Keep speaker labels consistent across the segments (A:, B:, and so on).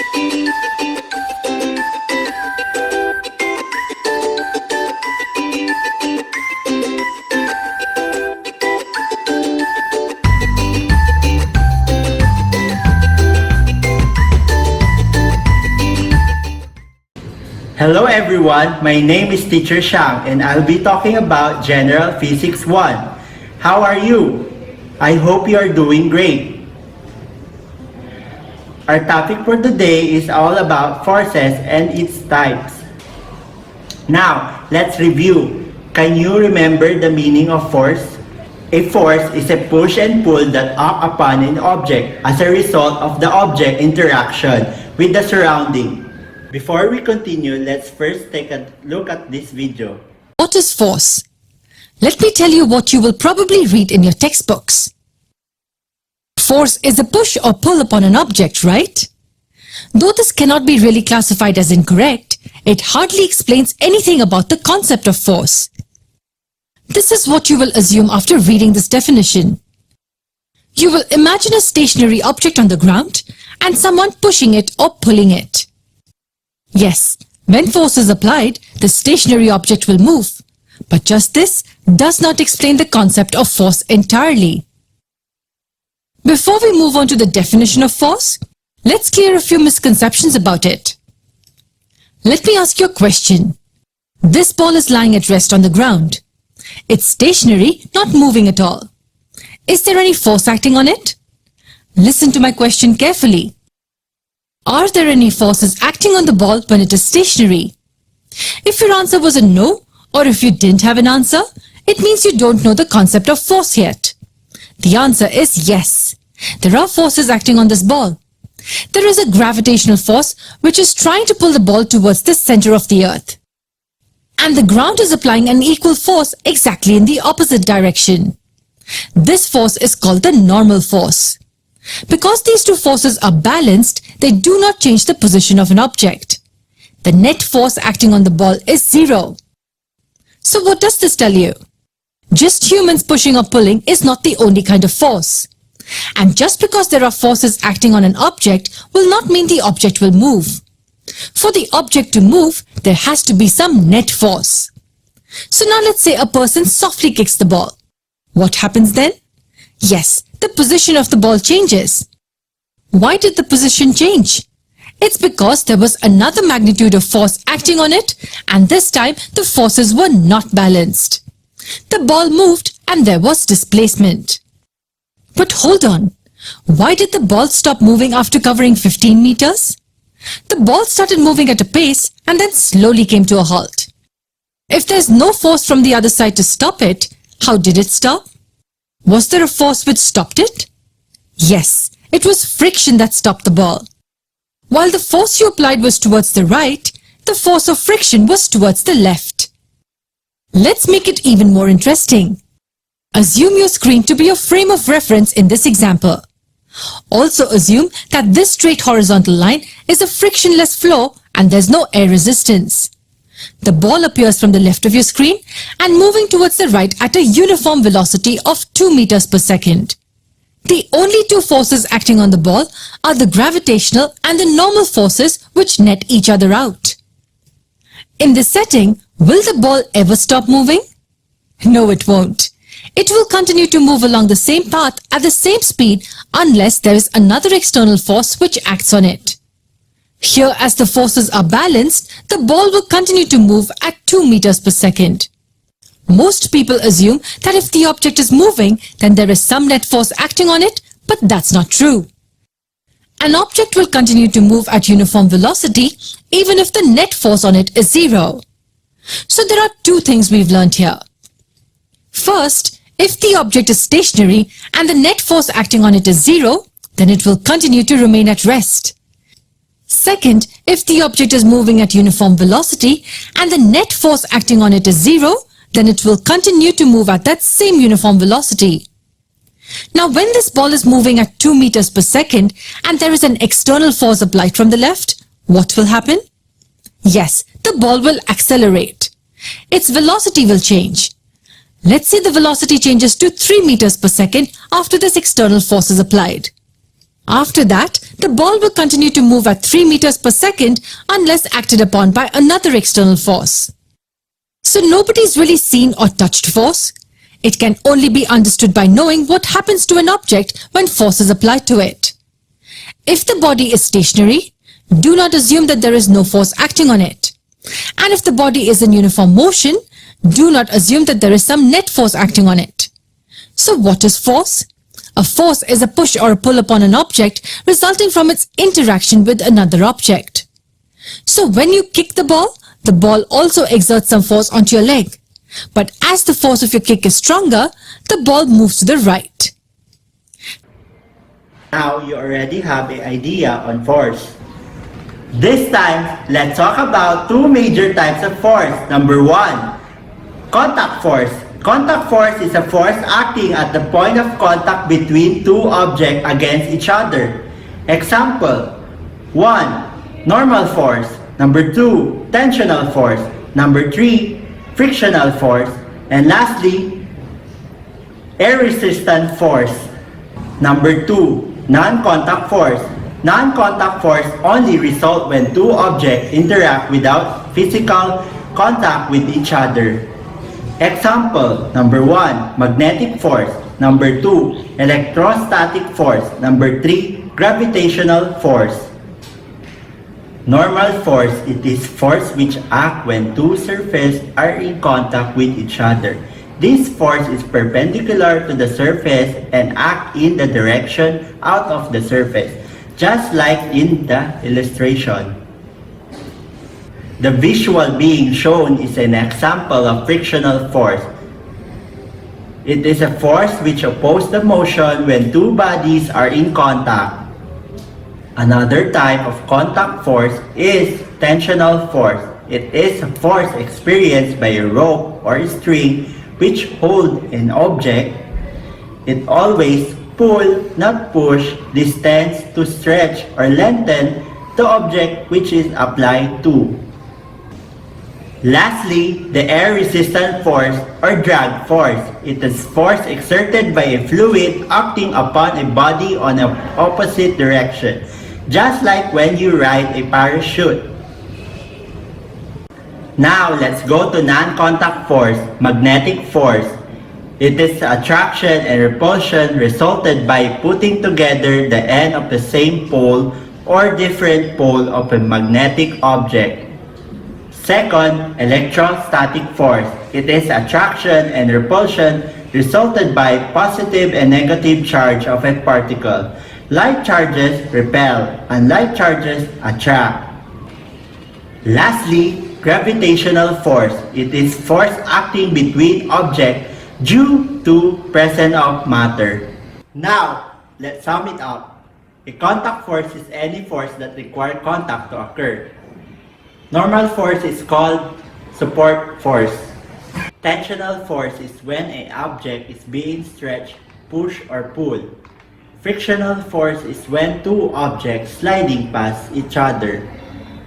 A: Hello everyone, my name is Teacher Shang and I'll be talking about General Physics 1. How are you? I hope you are doing great. Our topic for today is all about forces and its types. Now, let's review. Can you remember the meaning of force? A force is a push and pull that act upon an object as a result of the object interaction with the surrounding. Before we continue, let's first take a look at this video.
B: What is force? Let me tell you what you will probably read in your textbooks. Force is a push or pull upon an object, right? Though this cannot be really classified as incorrect, it hardly explains anything about the concept of force. This is what you will assume after reading this definition. You will imagine a stationary object on the ground and someone pushing it or pulling it. Yes, when force is applied, the stationary object will move. But just this does not explain the concept of force entirely. Before we move on to the definition of force, let's clear a few misconceptions about it. Let me ask you a question. This ball is lying at rest on the ground. It's stationary, not moving at all. Is there any force acting on it? Listen to my question carefully. Are there any forces acting on the ball when it is stationary? If your answer was a no, or if you didn't have an answer, it means you don't know the concept of force yet. The answer is yes. There are forces acting on this ball. There is a gravitational force which is trying to pull the ball towards the center of the earth. And the ground is applying an equal force exactly in the opposite direction. This force is called the normal force. Because these two forces are balanced, they do not change the position of an object. The net force acting on the ball is zero. So what does this tell you? Just humans pushing or pulling is not the only kind of force. And just because there are forces acting on an object will not mean the object will move. For the object to move, there has to be some net force. So now let's say a person softly kicks the ball. What happens then? Yes, the position of the ball changes. Why did the position change? It's because there was another magnitude of force acting on it, and this time the forces were not balanced. The ball moved and there was displacement. But hold on, why did the ball stop moving after covering 15 meters? The ball started moving at a pace and then slowly came to a halt. If there's no force from the other side to stop it, how did it stop? Was there a force which stopped it? Yes, it was friction that stopped the ball. While the force you applied was towards the right, the force of friction was towards the left. Let's make it even more interesting. Assume your screen to be a frame of reference in this example. Also assume that this straight horizontal line is a frictionless flow and there's no air resistance. The ball appears from the left of your screen and moving towards the right at a uniform velocity of 2 meters per second. The only two forces acting on the ball are the gravitational and the normal forces which net each other out. In this setting, will the ball ever stop moving? No, it won't. It will continue to move along the same path at the same speed unless there is another external force which acts on it. Here, as the forces are balanced, the ball will continue to move at 2 meters per second. Most people assume that if the object is moving, then there is some net force acting on it, but that's not true. An object will continue to move at uniform velocity even if the net force on it is zero. So there are two things we've learned here. First, if the object is stationary and the net force acting on it is zero, then it will continue to remain at rest. Second, if the object is moving at uniform velocity and the net force acting on it is zero, then it will continue to move at that same uniform velocity. Now, when this ball is moving at 2 meters per second and there is an external force applied from the left, what will happen? Yes, the ball will accelerate. Its velocity will change. Let's say the velocity changes to 3 meters per second after this external force is applied. After that, the ball will continue to move at 3 meters per second unless acted upon by another external force. So nobody's really seen or touched force. It can only be understood by knowing what happens to an object when force is applied to it. If the body is stationary, do not assume that there is no force acting on it. And if the body is in uniform motion, do not assume that there is some net force acting on it. So what is force? A force is a push or a pull upon an object resulting from its interaction with another object. So when you kick the ball also exerts some force onto your leg. But as the force of your kick is stronger, the ball moves to the right.
A: Now you already have an idea on force. This time, let's talk about two major types of force. Number 1, contact force. Contact force is a force acting at the point of contact between two objects against each other. Example: 1. Normal force. Number 2. Tensional force. Number 3. Frictional force. And lastly, air-resistant force. Number 2. Non-contact force. Non-contact force only results when two objects interact without physical contact with each other. Example: number 1, magnetic force. Number 2, electrostatic force. Number 3, gravitational force. Normal force, it is force which acts when two surfaces are in contact with each other. This force is perpendicular to the surface and acts in the direction out of the surface, just like in the illustration. The visual being shown is an example of frictional force. It is a force which opposes the motion when two bodies are in contact. Another type of contact force is tensional force. It is a force experienced by a rope or a string which hold an object. It always pull, not push, this tends to stretch or lengthen the object which is applied to. Lastly, the air-resistant force or drag force. It is force exerted by a fluid acting upon a body on an opposite direction, just like when you ride a parachute. Now, let's go to non-contact force, magnetic force. It is attraction and repulsion resulted by putting together the end of the same pole or different pole of a magnetic object. Second, electrostatic force. It is attraction and repulsion resulted by positive and negative charge of a particle. Like charges repel and like charges attract. Lastly, gravitational force. It is force acting between objects due to presence of matter. Now, let's sum it up. A contact force is any force that requires contact to occur. Normal force is called support force. Tensional force is when an object is being stretched, pushed, or pulled. Frictional force is when two objects sliding past each other.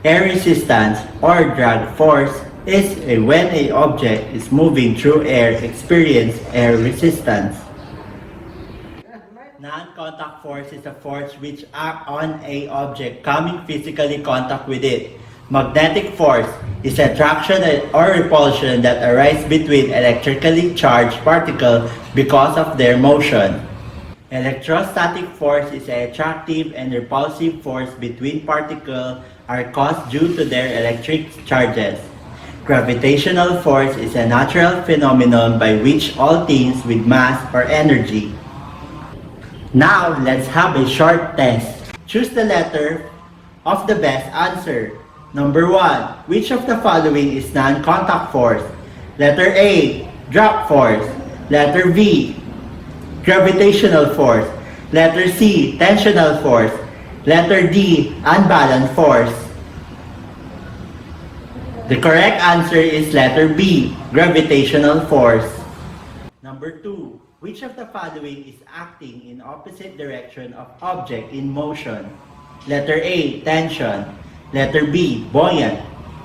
A: Air resistance or drag force is when an object is moving through air experience air resistance. Non-contact force is a force which acts on an object coming physically contact with it. Magnetic force is attraction or repulsion that arises between electrically charged particles because of their motion. Electrostatic force is an attractive and repulsive force between particles are caused due to their electric charges. Gravitational force is a natural phenomenon by which all things with mass or energy. Now, let's have a short test. Choose the letter of the best answer. Number 1, which of the following is non-contact force? Letter A, drag force. Letter B, gravitational force. Letter C, tensional force. Letter D, unbalanced force. The correct answer is letter B, gravitational force. Number 2, which of the following is acting in opposite direction of object in motion? Letter A, tension. Letter B, buoyant.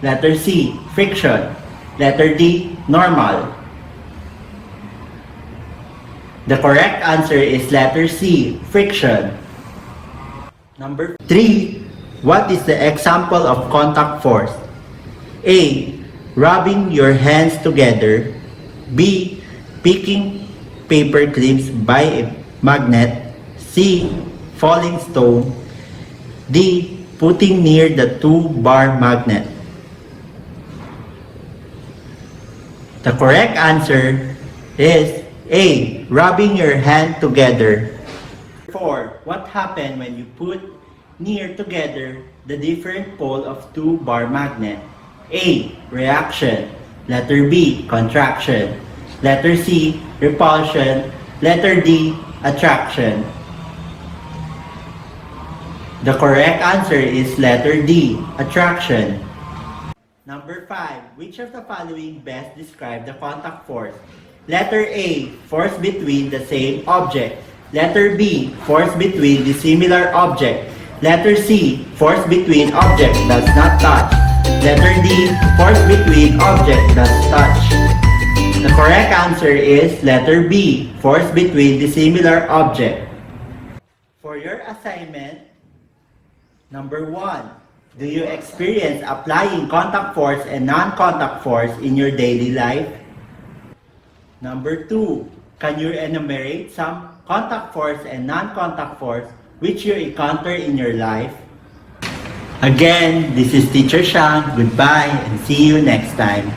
A: Letter C, friction. Letter D, normal. The correct answer is letter C, friction. Number 3. What is the example of contact force? A. Rubbing your hands together. B. Picking paper clips by a magnet. C. Falling stone. D. Putting near the 2-bar magnet. The correct answer is A. Rubbing your hand together. 4. What happened when you put near together the different pole of 2-bar magnet? A. Reaction. Letter B. Contraction. Letter C. Repulsion. Letter D. Attraction. The correct answer is letter D. Attraction. Number 5. Which of the following best describe the contact force? Letter A. Force between the same object. Letter B. Force between dissimilar object. Letter C. Force between object does not touch. Letter D. Force between object does touch. The correct answer is letter B. Force between dissimilar object. For your assignment, number 1. Do you experience applying contact force and non-contact force in your daily life? Number 2. Can you enumerate some contact force and non-contact force which you encounter in your life? Again, this is Teacher Shang. Goodbye and see you next time.